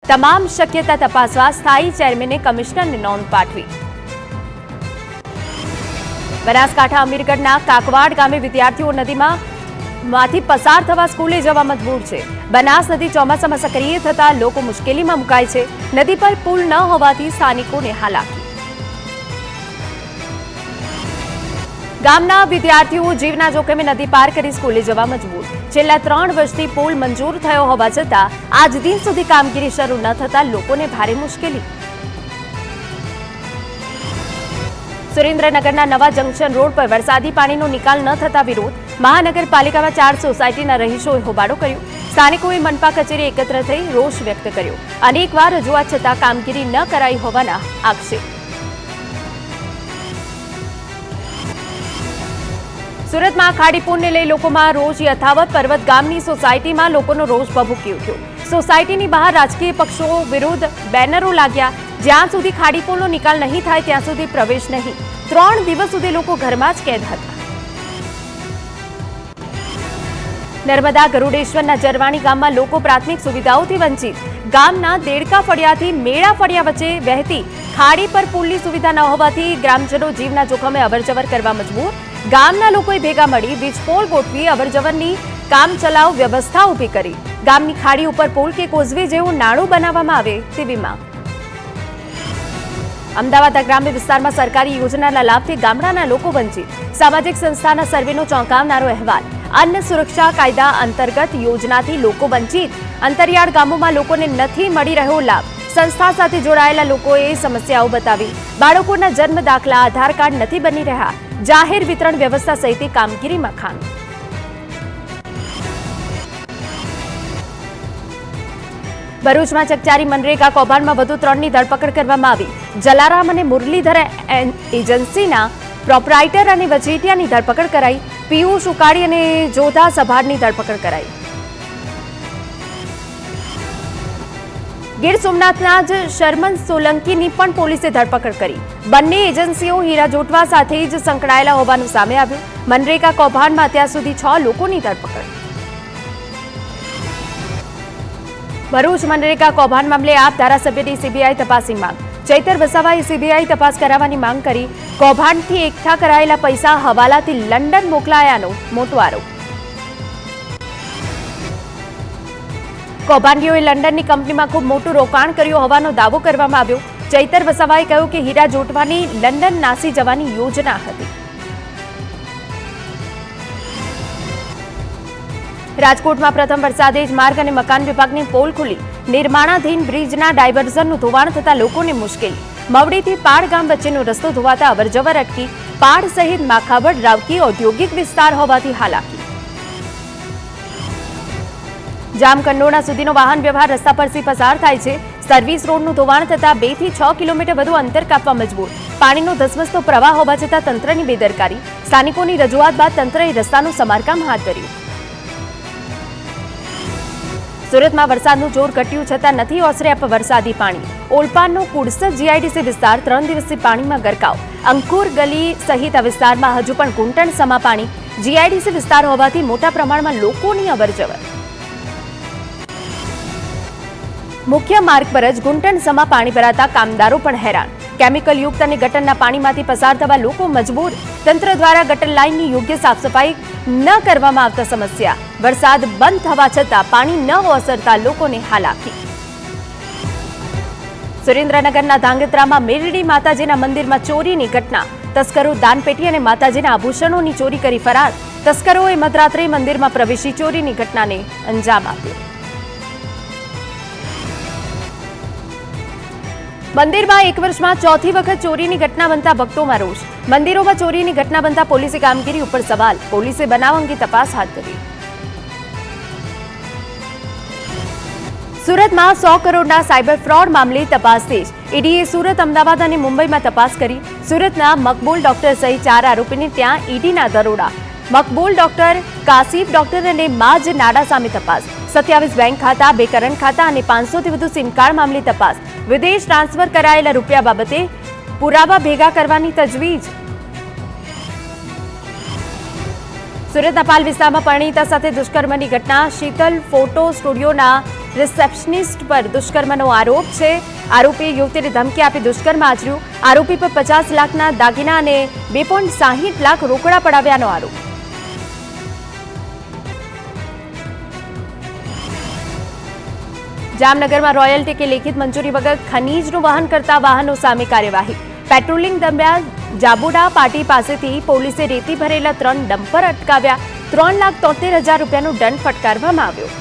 તમામ શક્યતા તપાસવા સ્થાયી ચેરમેને કમિશનરને નોંધ પાઠવી. બનાસકાંઠા અમીરગઢના કાકવાડ ગામે વિદ્યાર્થીઓ નદીમાંથી પસાર થવા સ્કૂલે જવા મજબૂર છે. બનાસ નદી ચોમાસામાં સક્રિય થતા લોકો મુશ્કેલીમાં મુકાય છે. નદી પર પુલ ન હોવાથી સ્થાનિકોને હાલાકી. ગામના વિદ્યાર્થીઓ જીવના જોખમે નદી પાર કરી સ્કૂલે જવા મજબૂર. છેલ્લા 3 વર્ષથી પુલ મંજૂર થયો હોવા છતાં આજ દિન સુધી કામગીરી શરૂ ન થતા લોકોને ભારે મુશ્કેલી. સુરેન્દ્રનગરના નવા જંકશન રોડ પર વરસાદી પાણીનો નિકાલ ન થતા વિરોધ. મહાનગરપાલિકામાં 4 સોસાયટીના રહીશોએ હોબાળો કર્યો. સ્થાનિકોએ મનપા કચેરી એકત્ર થઈ રોષ વ્યક્ત કર્યો. અનેકવાર રજૂઆત છતાં કામગીરી ન કરાઈ હોવાના આક્ષેપ. સુરતમાં ખાડીપુરને લઈ લોકોમાં રોષ યથાવત. પર્વત ગામની સોસાયટીમાં લોકોનો રોષ ભભૂકી ઉઠ્યો. સોસાયટીની બહાર રાજકીય પક્ષો વિરુદ્ધ બેનરો લાગ્યા. જ્યાં સુધી ખાડીપુરનો નિકાલ નહીં થાય ત્યાં સુધી પ્રવેશ નહીં. 3 દિવસ સુધી લોકો ઘરમાં જ કેદ હતા. નર્મદા ગરુડેશ્વરના જરવાણી ગામમાં લોકો પ્રાથમિક સુવિધાઓથી વંચિત. ગામના દેડકા ફળિયાથી મેળા ફળિયા વચ્ચે વહેતી ખાડી પર પુલની સુવિધા ન હોવાથી ગ્રામજનો જીવના જોખમે અવરજવર કરવા મજબૂર. ગામના લોકોએ ભેગા મળી વીજપોલ ગોઠવી અવરજવરની કામચલાઉ વ્યવસ્થા ઊભી કરી. ગામની ખાડી ઉપર પુલ કે કોઝવે જેવું નાળું બનાવવામાં આવે તેવી માંગ. અમદાવાદ ગ્રામ્ય વિસ્તારમાં સરકારી યોજનાના લાભથી ગામડાના લોકો વંચિત. સામાજિક સંસ્થાના સર્વેનો ચોંકાવનારો અહેવાલ. અન્ન સુરક્ષા કાયદા અંતર્ગત યોજનાથી લોકો વંચિત. અંતરિયાળ ગામોમાં લોકોને નથી મળી રહ્યો લાભ. સંસ્થા સાથે જોડાયેલા લોકોએ સમસ્યાઓ બતાવી. બાળકોના જન્મ દાખલા આધાર કાર્ડ નથી બની રહ્યા. જાહેર વિતરણ વ્યવસ્થા સહિતની કામગીરીમાં ખામી. ભરૂચમાં ચકચારી મનરેગા કૌભાંડમાં વધુ 3ની ધરપકડ કરવામાં આવી. જલારામ અને મુરલીધર એજન્સીના પ્રોપરાઇટર અને વચેટિયાની ધરપકડ કરાઈ. પિયુષ ઉકાડી અને જોધા સભાડની ધરપકડ કરાઈ. ગીર સોમનાથના જ શર્મન સોલંકીની પણ પોલીસે ધરપકડ કરી. બંને એજન્સીઓ હીરા જોટવા સાથે જ સંકળાયેલા હોવાનું સામે આવ્યું. મનરેગા કૌભાંડમાં અત્યાર સુધી 6 લોકોની ધરપકડ. ભરૂચ મનરેગા કૌભાંડ મામલે આપ ધારાસભ્યની સીબીઆઈ તપાસની માંગ. ચૈતર વસાવાએ સીબીઆઈ તપાસ કરાવવાની માંગ કરી. કૌભાંડથી એકઠા કરાયેલા પૈસા હવાલાથી લંડન મોકલાયાનો મોટો આરોપ. કૌભાંડીઓએ લંડનની કંપનીમાં ખૂબ મોટું રોકાણ કર્યું હોવાનો દાવો કરવામાં આવ્યો. ચૈતર વસાવાએ કહ્યું કે હીરા જોટવાની લંડન નાસી જવાની યોજના હતી. રાજકોટમાં પ્રથમ વરસાદે જ માર્ગ અને મકાન વિભાગની પોલ ખુલી. નિર્માણાધીન બ્રિજના ડાયવર્ઝનનું ધોવાણ થતા લોકોને મુશ્કેલી. મવડીથી પાડ ગામ વચ્ચેનો રસ્તો ધોવાતા અવરજવર અટકી. પાડ સહિત માખાવડ રાવકી ઔદ્યોગિક વિસ્તાર હોવાથી હાલાકી. જામકંડોરણા સુધીનો વાહન વ્યવહાર રસ્તા પરથી પસાર થાય છે. સર્વિસ રોડનું ધોવાણ થતા 2 થી 6 કિલોમીટર વધુ અંતર કાપવા મજબૂર. પાણીનો ધસમસતો પ્રવાહ હોવા છતાં તંત્રની બેદરકારી. સ્થાનિકોની રજૂઆત બાદ તંત્રએ રસ્તાનું સમારકામ હાથ ધર્યું. સુરતમાં વરસાદનું જોર ઘટ્યું છતાં નથી ઓસર્યા વરસાદી પાણી. ઓલપાડનો કુડસદ જીઆઈડીસી વિસ્તાર 3 દિવસથી પાણીમાં ગરકાવ. અંકુર ગલી સહિત આ વિસ્તારમાં હજુ પણ ઘૂંટણ સમા પાણી. જીઆઈડીસી વિસ્તાર હોવાથી મોટા પ્રમાણમાં લોકોની અવરજવર. મુખ્ય માર્ગ પર જ ઘૂંટણ સમા પાણી ભરાતા કામદારો પણ હેરાન. કેમિકલ યુક્ત અને ગટરના પાણીમાંથી પસાર થવા લોકો મજબૂર. તંત્ર દ્વારા ગટર લાઇનની યોગ્ય સાફસફાઈ ન કરવામાં આવતા સમસ્યા. વરસાદ બંધ થવા છતાં પાણી ન ઓસરતા લોકોને હાલાકી. સુરેન્દ્રનગરના ધાંગધ્રામાં મેરડી માતાજીના મંદિરમાં ચોરીની ઘટના. તસ્કરો દાનપેટી અને માતાજીના આભૂષણોની ચોરી કરી ફરાર. તસ્કરોએ મધરાત્રે મંદિરમાં પ્રવેશી ચોરીની ઘટનાને અંજામ આપ્યો. મંદિરમાં 1 વર્ષમાં 4થી વખત ચોરીની ઘટના બનતા ભક્તોમાં રોષ. મંદિરોમાં ચોરીની ઘટના બનતા પોલીસે કામગીરી ઉપર સવાલ. પોલીસે બનાવ અંગે તપાસ હાથ ધરી. સુરતમાં 100 કરોડના સાયબર ફ્રોડ મામલે તપાસ તેજ. ઈડીએ સુરત, અમદાવાદ અને મુંબઈમાં તપાસ કરી. સુરતના મકબૂલ ડોક્ટર સહિત 4 આરોપીને ત્યાં ઈડીના દરોડા. મકબૂલ ડોક્ટર, કાસિફ ડોક્ટર અને માજ નાડા સામે તપાસ. 27 બેંક ખાતા, 2 કરંટ ખાતા અને 500થી વધુ સિમ કાર્ડ મામલે તપાસ. વિદેશ ટ્રાન્સફર કરાયેલા રૂપિયા બાબતે પુરાવા ભેગા કરવાની તજવીજ. સુરતના પાલ વિસ્તારમાં પરિણીતા સાથે દુષ્કર્મની ઘટના. શીતલ ફોટો સ્ટુડિયોના રિસેપ્શનિસ્ટ પર દુષ્કર્મનો આરોપ છે. આરોપીએ યુવતીને ધમકી આપી દુષ્કર્મ આચર્યું. આરોપી પર 50 લાખના દાગીના અને 2.60 લાખ રોકડા પડાવ્યાનો આરોપ. જામનગરમાં રોયલ્ટી કે લેખિત મંજૂરી વગર ખનીજનું વહન કરતા વાહનો સામે કાર્યવાહી. પેટ્રોલિંગ દરમિયાન જાબુડા પાટી પાસેથી પોલીસે રેતી ભરેલા 3 ડમ્પર અટકાવ્યા. 3,73,000 રૂપિયાનો દંડ ફટકારવામાં આવ્યો.